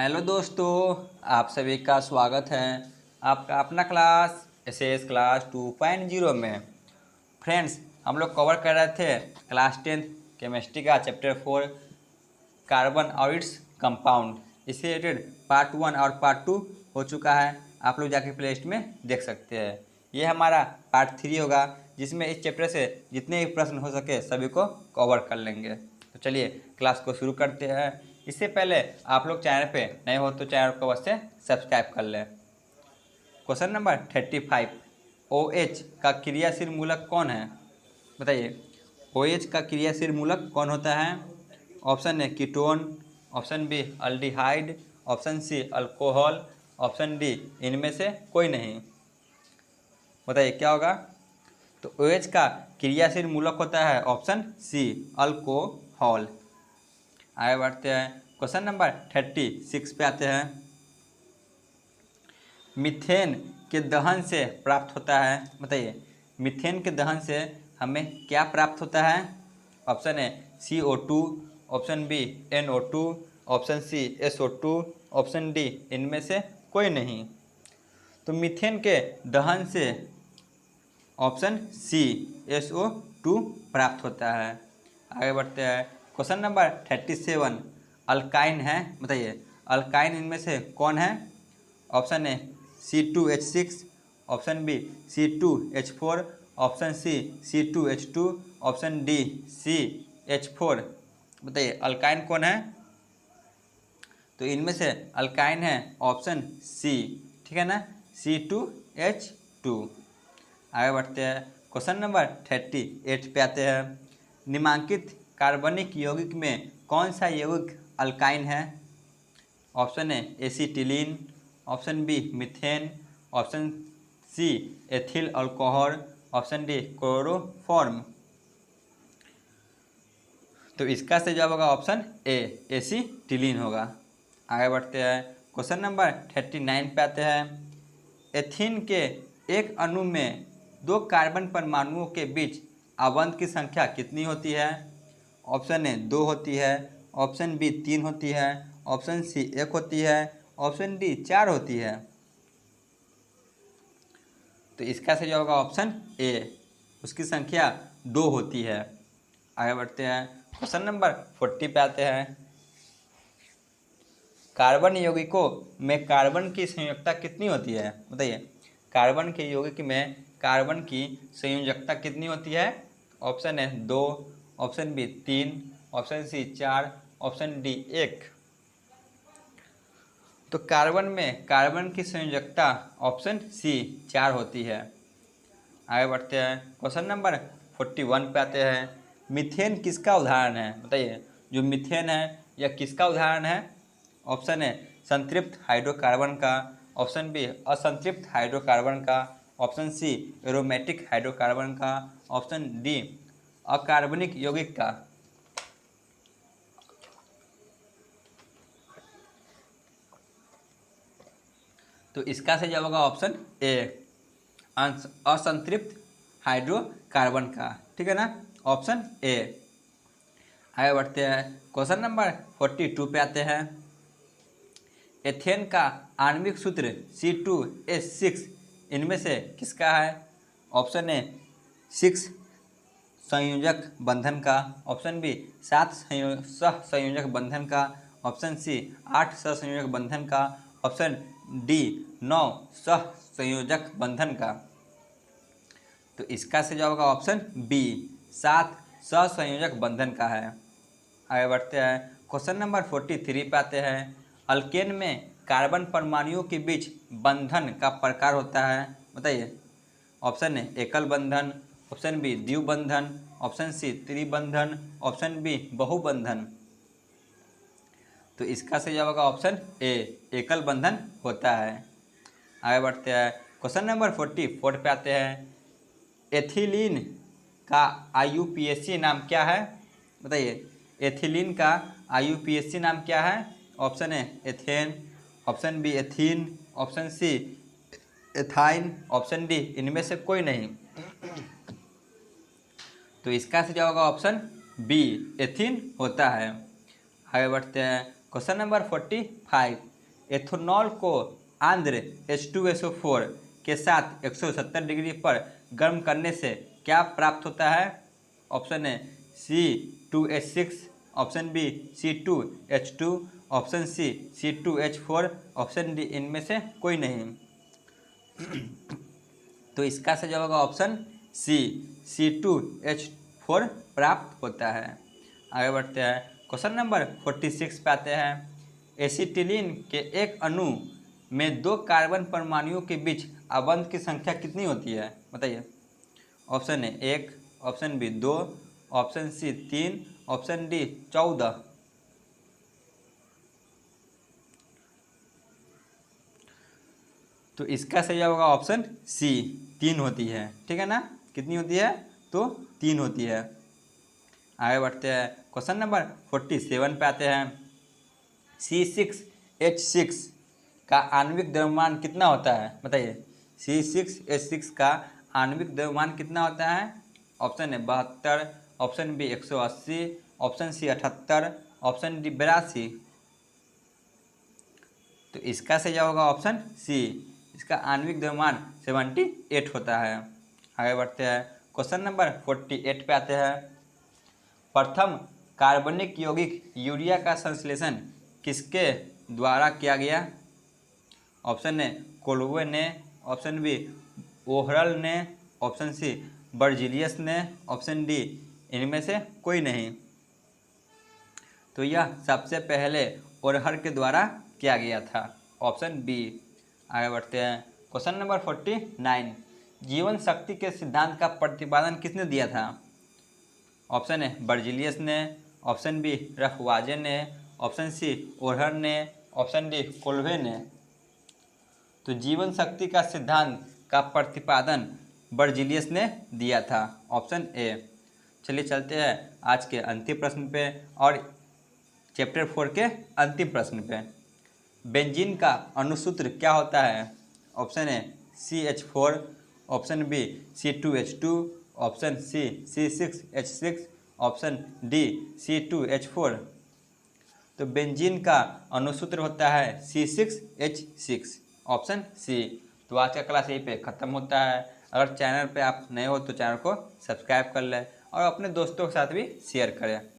Hello दोस्तों, आप सभी का स्वागत है आपका अपना क्लास एसएस क्लास 2.0 में। फ्रेंड्स, हम लोग कवर कर रहे थे क्लास 10 केमिस्ट्री का चैप्टर 4 कार्बन और इट्स कंपाउंड। इससे रिलेटेड पार्ट 1 और पार्ट 2 हो चुका है। आप लोग जाके प्ले लिस्ट में देख सकते हैं। ये हमारा पार्ट 3 होगा, जिसमें इस चैप्टर से जितने भी प्रश्न हो सके सभी को कवर कर लेंगे। तो चलिए क्लास को शुरू करते हैं। इससे पहले आप लोग चैनल पे नए हो तो चैनल को अवश्य सब्सक्राइब कर लें। क्वेश्चन नंबर 35, OH का क्रियाशील मूलक कौन है? बताइए, OH का क्रियाशील मूलक कौन होता है? Option A ketone, option B aldehyde, option C alcohol, option D इनमें से कोई नहीं। बताइए क्या होगा? तो OH का क्रियाशील मूलक होता है ऑप्शन सी अल्कोहल। आगे बढ़ते हैं, क्वेश्चन नंबर 36 पे आते हैं। मीथेन के दहन से प्राप्त होता है। बताइए, मीथेन के दहन से हमें क्या प्राप्त होता है? Option A CO2, option B NO2, option C SO2, option D इनमें से कोई नहीं। तो मीथेन के दहन से ऑप्शन सी SO2 प्राप्त होता है। आगे बढ़ते हैं, क्वेश्चन नंबर 37 अल्काइन है। बताइए, अल्काइन इनमें से कौन है? Option A C2H6, option B C2H4, option C C2H2, option D CH4। बताइए अल्काइन कौन है? तो इनमें से अल्काइन है ऑप्शन सी, ठीक है ना, C2H2। आगे बढ़ते हैं, क्वेश्चन नंबर 38 पे आते हैं। निम्नांकित कार्बनिक यौगिक में कौन सा यौगिक अल्काइन है? Option A acetylene, option B methane, option C ethyl alcohol, option D chloroform. तो इसका सही जवाब होगा ऑप्शन ए एसिटिलीन होगा। आगे बढ़ते हैं, क्वेश्चन नंबर 39 पे आते हैं। एथीन के एक अणु में दो कार्बन परमाणुओं के बीच आवंत की संख्या कितनी होती है? ऑप्शन ए 2 होती है, ऑप्शन बी 3 होती है, ऑप्शन सी 1 होती है, ऑप्शन डी 4 होती है। तो इसका सही होगा ऑप्शन ए, उसकी संख्या 2 होती है। आगे बढ़ते हैं, क्वेश्चन नंबर 40 पे आते हैं। कार्बन यौगिकों में कार्बन की संयोजकता कितनी होती है? बताइए, कार्बन के यौगिक में कार्बन की संयोजकता कितनी होती है? Option A 2, option B 3, option C 4, option D 1। तो कार्बन में कार्बन की संयोजकता ऑप्शन सी 4 होती है। आगे बढ़ते हैं, क्वेश्चन नंबर 41 पे आते हैं। मीथेन किसका उदाहरण है? बताइए, जो मीथेन है यह किसका उदाहरण है? ऑप्शन ए संतृप्त हाइड्रोकार्बन का, ऑप्शन बी असंतृप्त हाइड्रोकार्बन का, ऑप्शन सी एरोमेटिक हाइड्रोकार्बन का, ऑप्शन डी अकार्बनिक यौगिक का। तो इसका सही जवाब होगा ऑप्शन ए असंतृप्त हाइड्रोकार्बन का, ठीक है ना, ऑप्शन ए। आगे बढ़ते हैं, क्वेश्चन नंबर 42 पे आते हैं। एथेन का आणविक सूत्र C2H6 इनमें से किसका है? ऑप्शन ए 6 संयोजक बंधन का, ऑप्शन बी 7 सहसंयोजक बंधन का, ऑप्शन सी 8 सहसंयोजक बंधन का, ऑप्शन डी 9 सहसंयोजक बंधन का। तो इसका सही जवाब होगा ऑप्शन बी 7 सहसंयोजक बंधन का है। आगे बढ़ते हैं, क्वेश्चन नंबर 43 पे आते हैं। अल्केन में कार्बन परमाणुओं के बीच बंधन का प्रकार होता है। बताइए, ऑप्शन ए एकल बंधन, ऑप्शन बी द्विबंधन, ऑप्शन सी त्रिबंधन, ऑप्शन बी बहुबंधन। तो इसका सही जवाब होगा ऑप्शन ए एकल बंधन होता है। आगे बढ़ते हैं, क्वेश्चन नंबर 44 पे आते हैं। एथिलीन का IUPAC नाम क्या है? बताइए, एथिलीन का IUPAC नाम क्या है? Option A ethane, option B ethene, option C ethyne, option D इनमें से कोई नहीं। तो इसका सही जवाब होगा ऑप्शन बी एथीन होता है। आगे बढ़ते हैं, क्वेश्चन नंबर 45 एथेनॉल को आंध्र H2SO4 के साथ 170 डिग्री पर गर्म करने से क्या प्राप्त होता है? Option A C2H6, option B C2H2, option C C2H4, option D इनमें से कोई नहीं। तो इसका सही जवाब होगा ऑप्शन सी C2H4 प्राप्त होता है। आगे बढ़ते हैं, क्वेश्चन नंबर 46 पे आते हैं। एसिटिलीन के एक अणु में 2 कार्बन परमाणुओं के बीच आबंध की संख्या कितनी होती है? बताइए। Option A 1, option B 2, option C 3, option D 14। तो इसका सही जवाब होगा ऑप्शन सी 3 होती है। ठीक है ना, कितनी होती है? तो 3 होती है। आगे बढ़ते हैं, क्वेश्चन नंबर 47 पे आते हैं। C6H6 का आणविक द्रव्यमान कितना होता है? बताइए। C6H6 का आणविक द्रव्यमान कितना होता है? Option A 72, option B 180, option C 78, option D 82। तो इसका सही जवाब होगा ऑप्शन सी, इसका आणविक द्रव्यमान 78 होता है। आगे बढ़ते हैं, क्वेश्चन नंबर 48 पे आते हैं। प्रथम कार्बनिक यौगिक यूरिया का संश्लेषण किसके द्वारा किया गया? ऑप्शन ए कोल्वे ने, ऑप्शन बी ओहरल ने, ऑप्शन सी बर्जिलियस ने, ऑप्शन डी इनमें से कोई नहीं। तो यह सबसे पहले ओरहर के द्वारा किया गया था, ऑप्शन बी। आगे बढ़ते हैं, क्वेश्चन नंबर 49। जीवन शक्ति के सिद्धांत का प्रतिपादन किसने दिया था? ऑप्शन ए बर्जिलियस ने, ऑप्शन बी रफवाजे ने, ऑप्शन सी ओरहर ने, ऑप्शन डी कोल्वे ने। तो जीवन शक्ति का सिद्धांत का प्रतिपादन बर्जिलियस ने दिया था, ऑप्शन ए। चलिए चलते हैं आज के अंतिम प्रश्न पे और चैप्टर 4 के अंतिम प्रश्न पे। बेंजीन का अणुसूत्र क्या होता है? Option A CH4, option B C2H2, option C C6H6, option D C2H4। तो बेंजीन का अणुसूत्र होता है C6H6, ऑप्शन सी। तो आज का क्लास यहीं पे ख़त्म होता है। अगर चैनल पे आप नए हो तो चैनल को सब्सक्राइब कर लें और अपने दोस्तों के साथ भी शेयर करें।